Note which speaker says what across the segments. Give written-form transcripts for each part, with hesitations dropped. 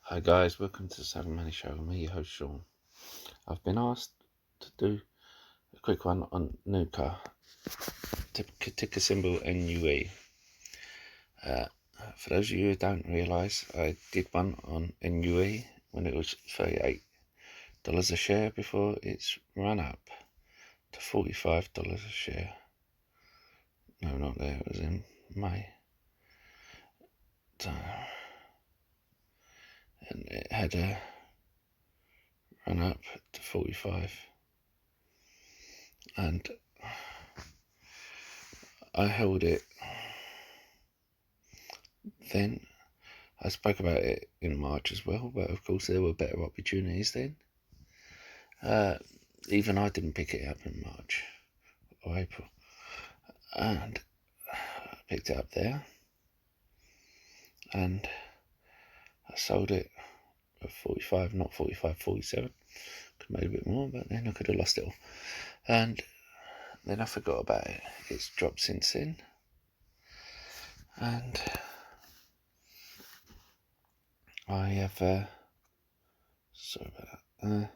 Speaker 1: Hi guys, welcome to the Seven Money Show. I'm your host Sean. I've been asked to do a quick one on Nucor, ticker symbol NUE. For those of you who don't realise, I did one on NUE when it was $38 a share before it's run up to $45 a share. No, not there, it was in May. And it had a run up to 45, and I held it then. I spoke about it in March as well, but of course there were better opportunities then. Even I didn't pick it up in March or April, and I picked it up there, and I sold it at 45, not 45, 47. Could have made a bit more, but then I could have lost it all. And then I forgot about it. It's dropped since then, and I have sorry about that.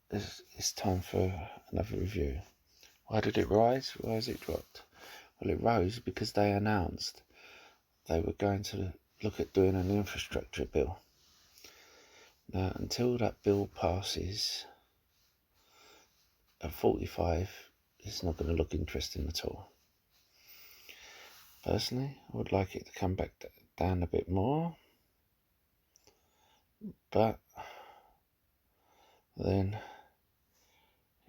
Speaker 1: It's time for another review. Why did it rise? Why has it dropped? Well, it rose because they announced they were going to look at doing an infrastructure bill. Now, until that bill passes at 45, it's not going to look interesting at all. Personally, I would like it to come back down a bit more, but then,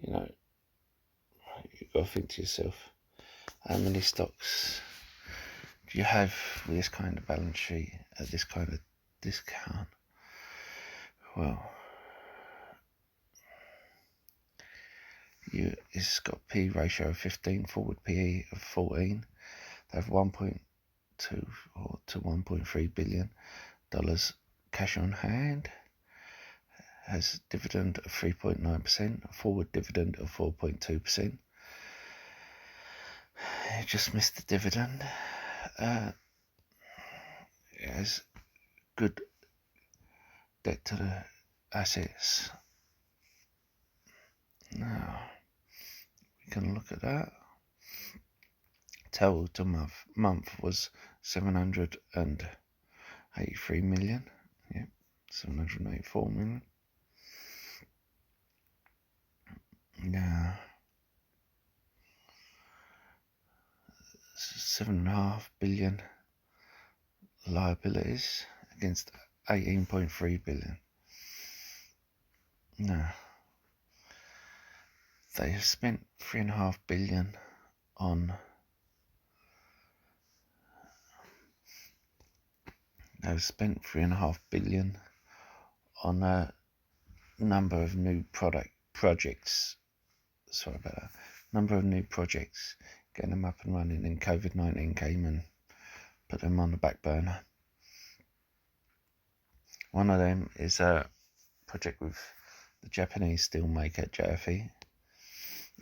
Speaker 1: you've got to think to yourself, how many stocks do you have with this kind of balance sheet at this kind of discount? Well, it's got a P ratio of 15, forward PE of 14. They have 1.2 to $1.3 billion cash on hand. Has dividend of 3.9%, forward dividend of 4.2%. It just missed the dividend. It has good debt to the assets. Now, we can look at that. Total month was 783 million. Yep, 784 million. Now, 7.5 billion liabilities against 18.3 billion. Now, they have spent 3.5 billion on a number of new projects. Sorry about that. Number of new projects, getting them up and running, and COVID-19 came and put them on the back burner. One of them is a project with the Japanese steelmaker JFE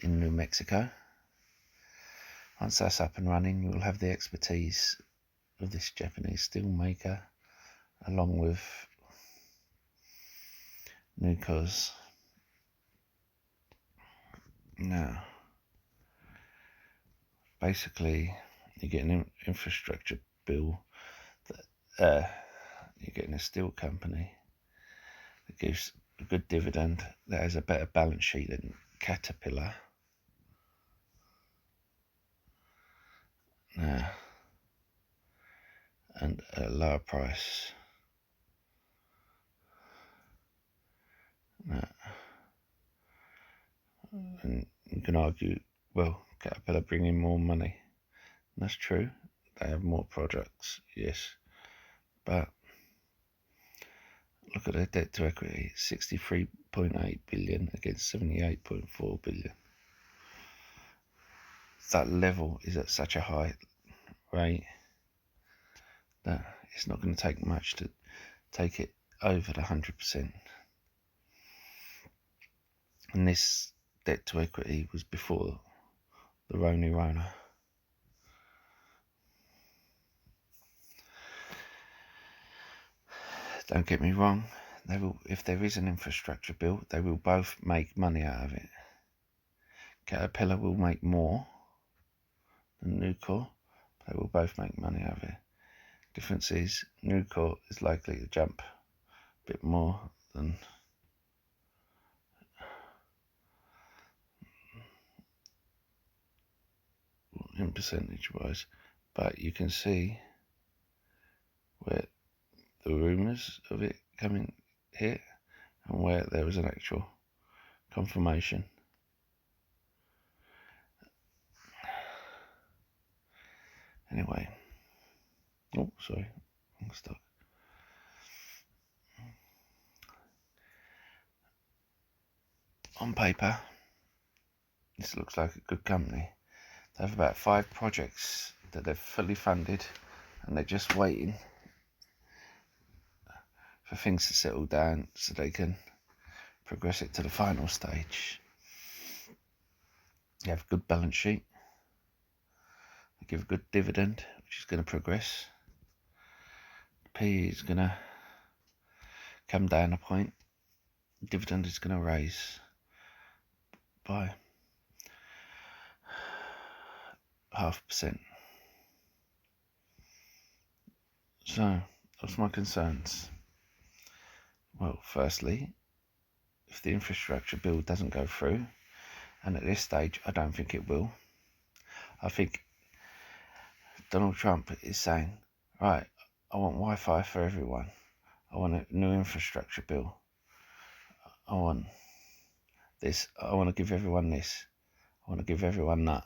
Speaker 1: in New Mexico. Once that's up and running, you will have the expertise of this Japanese steelmaker, along with Nucor's. Now, basically, you get an infrastructure bill that you're getting a steel company that gives a good dividend, that has a better balance sheet than Caterpillar. Now, and at a lower price. Now, and you can argue, well, Caterpillar bringing more money. And that's true. They have more products, yes. But look at their debt to equity, 63.8 billion against 78.4 billion. That level is at such a high rate that it's not going to take much to take it over the 100%. And this debt to equity was before the Rona. Don't get me wrong, they will. If there is an infrastructure bill, they will both make money out of it. Caterpillar will make more than Nucor, but they will both make money out of it. Difference is Nucor is likely to jump a bit more than in percentage wise, but you can see where the rumours of it coming here and where there was an actual confirmation. Anyway, oh sorry, wrong stock. On paper, this looks like a good company. They have about 5 projects that they've fully funded, and they're just waiting for things to settle down so they can progress it to the final stage. They have a good balance sheet. They give a good dividend, which is going to progress. The PE is going to come down a point. The dividend is going to raise by 0.5%. So, what's my concerns? Well, firstly, if the infrastructure bill doesn't go through, and at this stage I don't think it will, I think Donald Trump is saying, right, I want Wi-Fi for everyone. I want a new infrastructure bill. I want this. I want to give everyone this. I want to give everyone that.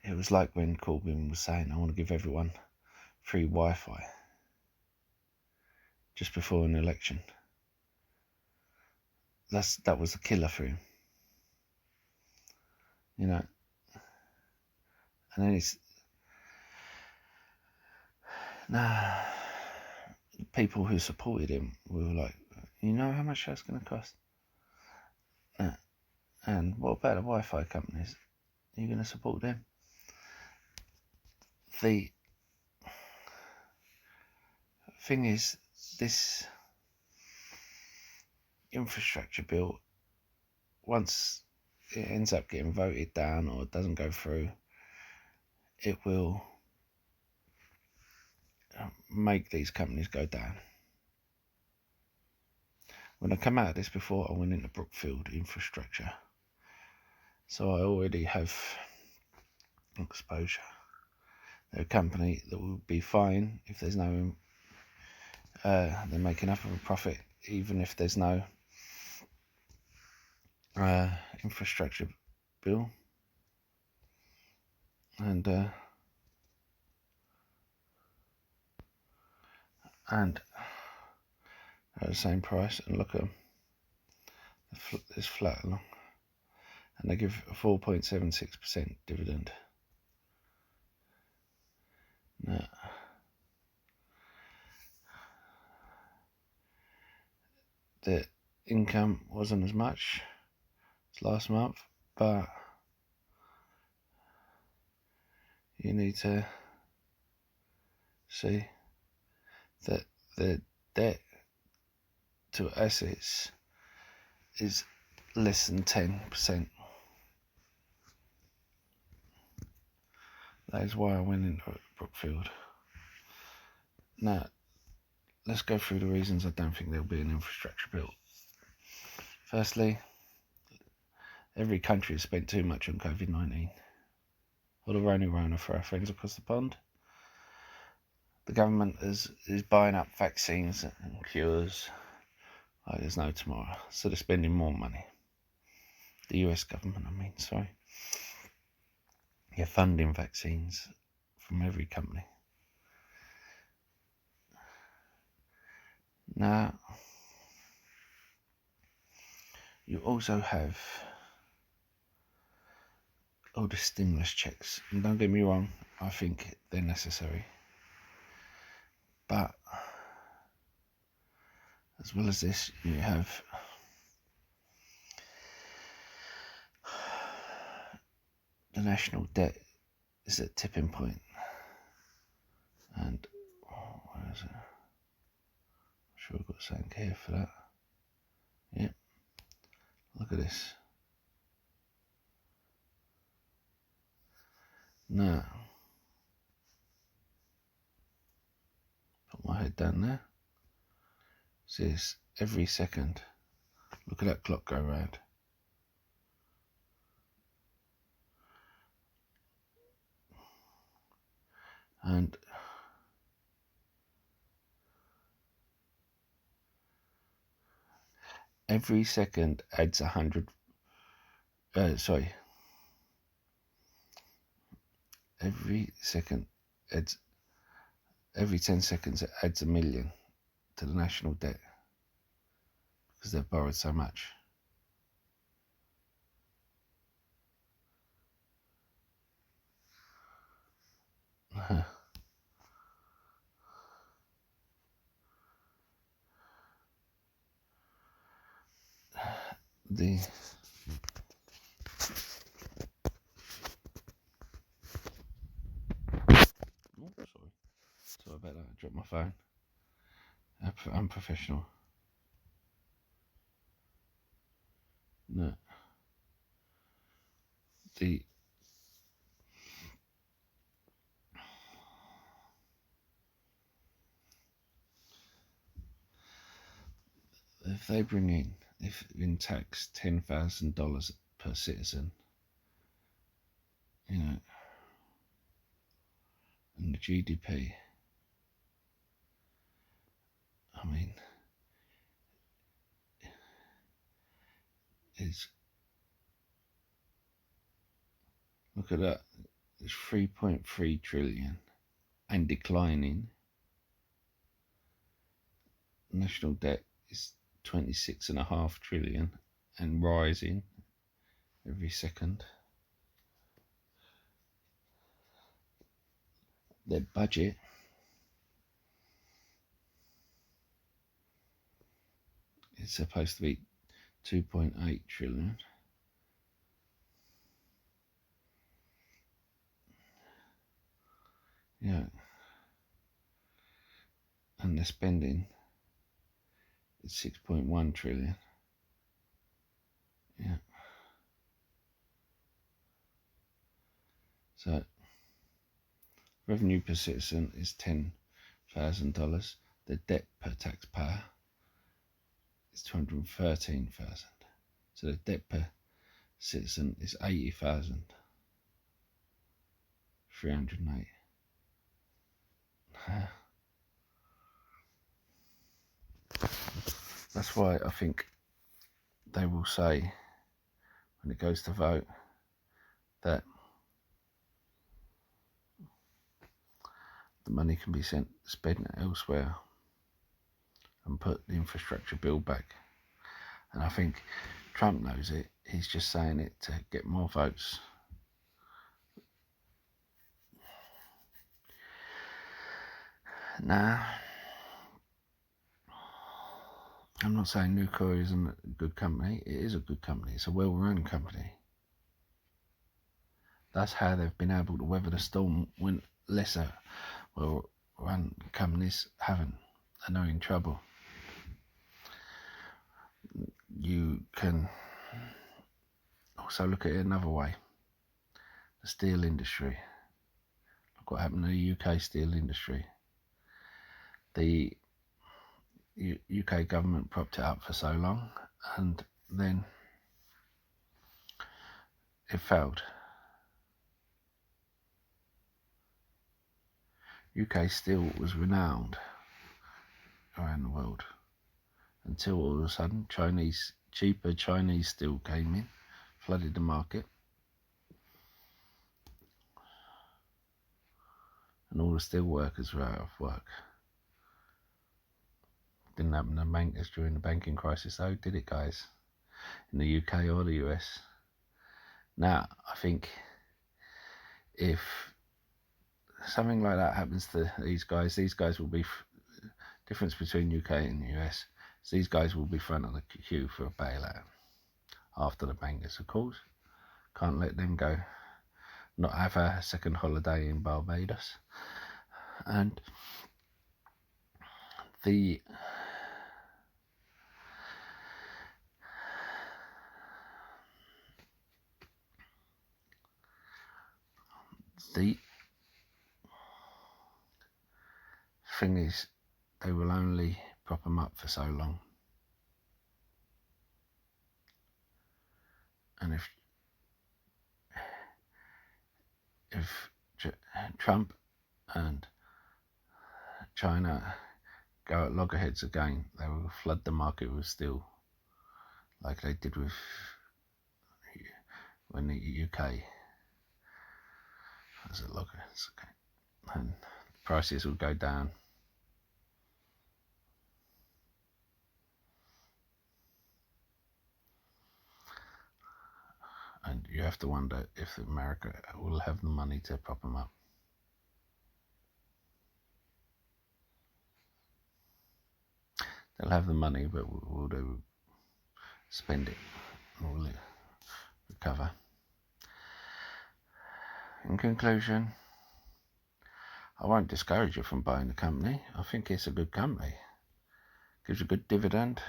Speaker 1: It was like when Corbyn was saying, I want to give everyone free Wi-Fi just before an election. That was a killer for him. You know. And then people who supported him were like, you know how much that's going to cost? And what about the Wi-Fi companies? Are you going to support them? The thing is, this infrastructure bill, once it ends up getting voted down or it doesn't go through, it will make these companies go down. When I come out of this before, I went into Brookfield Infrastructure, so I already have exposure. They're a company that will be fine if there's no they make enough of a profit even if there's no infrastructure bill, and at the same price. And look at them, it's flat along, and they give a 4.76% dividend. Now, the income wasn't as much as last month, but you need to see that the debt to assets is less than 10%. That is why I went into Brookfield. Now, let's go through the reasons I don't think there'll be an infrastructure bill. Firstly, every country has spent too much on COVID-19. Or the Rona for our friends across the pond. The government is buying up vaccines and cures like there's no tomorrow. So they're spending more money. The US government, sorry. You're funding vaccines from every company. Now, you also have all the stimulus checks. And don't get me wrong, I think they're necessary. But as well as this, you have the national debt is at tipping point. And was it? I'm sure I've got something here for that. Yep. Look at this. Now, put my head down there. See this every second. Look at that clock go round. And every second adds 100. Every second adds. Every 10 seconds it adds 1 million to the national debt because they've borrowed so much. The sorry about that. I dropped my phone. Unprofessional. No. If they bring in tax $10,000 per citizen, you know, and the GDP, I mean, look at that, it's 3.3 trillion and declining. National debt is 26.5 trillion and rising every second. Their budget is supposed to be 2.8 trillion. Yeah. And the spending is 6.1 trillion. Yeah. So revenue per citizen is $10,000. The debt per taxpayer is 213,000. So the debt per citizen is 80,308. That's why I think they will say when it goes to vote that the money can be spent elsewhere and put the infrastructure bill back. And I think Trump knows it. He's just saying it to get more votes. Nah, I'm not saying Nucor isn't a good company. It is a good company. It's a well-run company. That's how they've been able to weather the storm when lesser well-run companies haven't and are in trouble. You can also look at it another way. The steel industry. Look what happened to the UK steel industry. The UK government propped it up for so long and then it failed. UK steel was renowned around the world until all of a sudden cheaper Chinese steel came in, flooded the market, and all the steel workers were out of work. Didn't happen to bankers during the banking crisis though, did it, guys? In the UK or the US. Now, I think if something like that happens to these guys will be difference between UK and the US. So these guys will be front of the queue for a bailout after the bankers, of course. Can't let them go, not have a second holiday in Barbados. And the thing is, they will only prop them up for so long. And if Trump and China go at loggerheads again, they will flood the market with steel, like they did with when the UK was at loggerheads, okay, and prices will go down. And you have to wonder if America will have the money to prop them up. They'll have the money, but will they spend it? Or will it recover? In conclusion, I won't discourage you from buying the company. I think it's a good company. Gives a good dividend.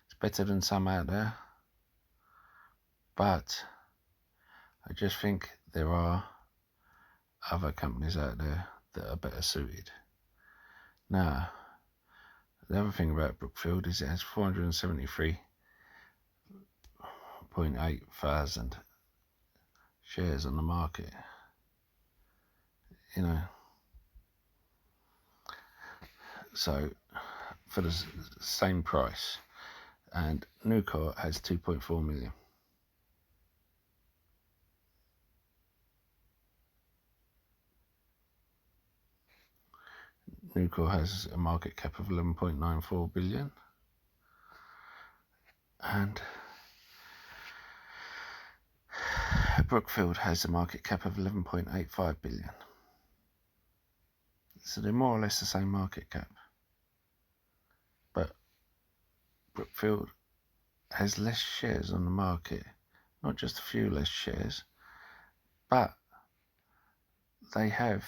Speaker 1: It's better than some out there. But I just think there are other companies out there that are better suited. Now, the other thing about Brookfield is it has 473.8 thousand shares on the market. You know, so for the same price, and Nucor has 2.4 million. Nucor has a market cap of 11.94 billion, and Brookfield has a market cap of 11.85 billion. So they're more or less the same market cap. But Brookfield has less shares on the market, not just a few less shares, but they have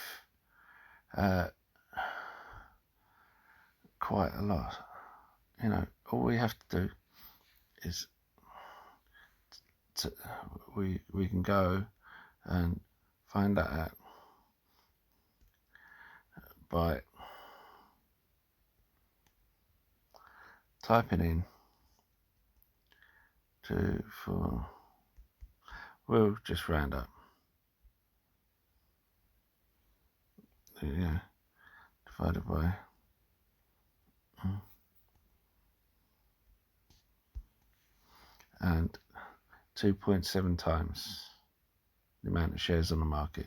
Speaker 1: quite a lot. You know, all we have to do is we can go and find that out by typing in we'll just round up, yeah, divided by and 2.7 times the amount of shares on the market,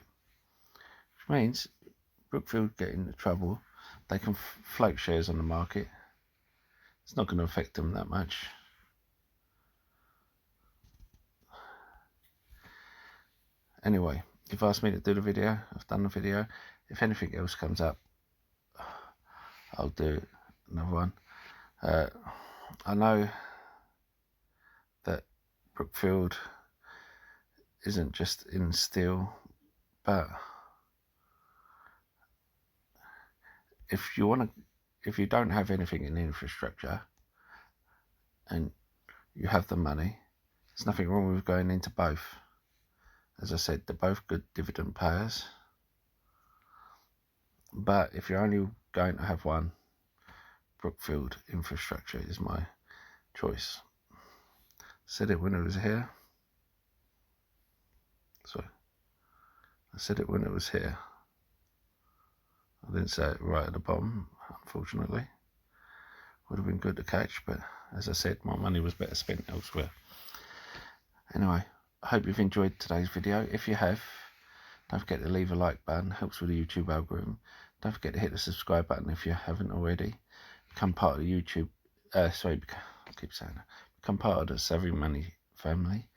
Speaker 1: which means Brookfield get into trouble. They can float shares on the market. It's not going to affect them that much. Anyway, you've asked me to do the video. I've done the video. If anything else comes up, I'll do another one. I know that Brookfield isn't just in steel, but if you don't have anything in infrastructure and you have the money, there's nothing wrong with going into both. As I said, they're both good dividend payers. But if you're only going to have one, Brookfield Infrastructure is my choice. Said it when it was here. Sorry. I said it when it was here. I didn't say it right at the bottom, unfortunately. Would have been good to catch, but as I said, my money was better spent elsewhere. Anyway, I hope you've enjoyed today's video. If you have, don't forget to leave a like button, helps with the YouTube algorithm. Don't forget to hit the subscribe button if you haven't already. Become part of the YouTube, I keep saying that. Become part of the Savvy Money family.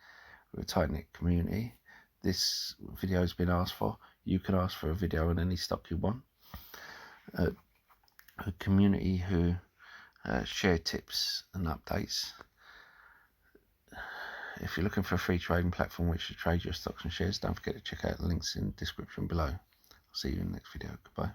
Speaker 1: We're a tight-knit community. This video has been asked for. You can ask for a video on any stock you want. A community who share tips and updates. If you're looking for a free trading platform which to trade your stocks and shares, don't forget to check out the links in the description below. I'll see you in the next video. Goodbye.